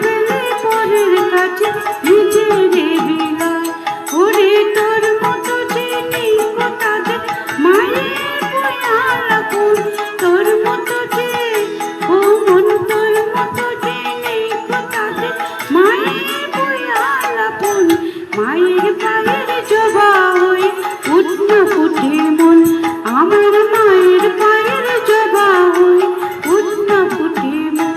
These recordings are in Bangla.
পেলে পরের কাছে নিজের বিলয়। ওরে তোর মতো যে নেই গো তাদের মায়ের বয়াল আপন, তোর মতো যে ও মন তোর মতো যে নেই গো তাদের মায়ের বয়াল আপন। মায়ের পায়ের জবা হয়ে ফুট না ফুটে মন, আমার মায়ের পায়ের জবা হয়ে ফুট না ফুটে মন।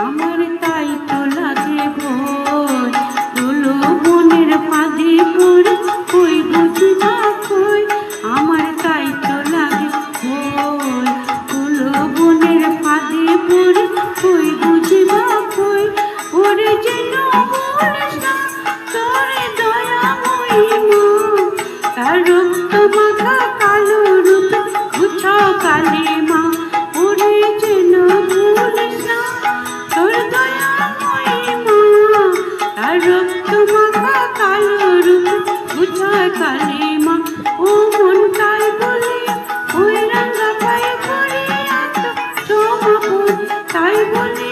আমার তাই তো লাগে ভয়, হলো মনের ফাঁদে পড়ে কই বুঝি না কই। আমার তাই তো লাগে ভয়, হলো মনের ফাঁদে পড়ে কই বুঝি না কই। ওরে যেন বলিস না তোরে দয়াময়ী মা, তার রক্ত মাখা কালো রূপে গুছাও কালী মা। ওরে যেন বলিস না তোর দয়াময়ী মা, তার রক্ত মাখা কালো রূপে গুছায় কালী মা। ও মন তাই বলে ওই রাঙা পায়ে পড়ে এত সমাপন, তাই বলে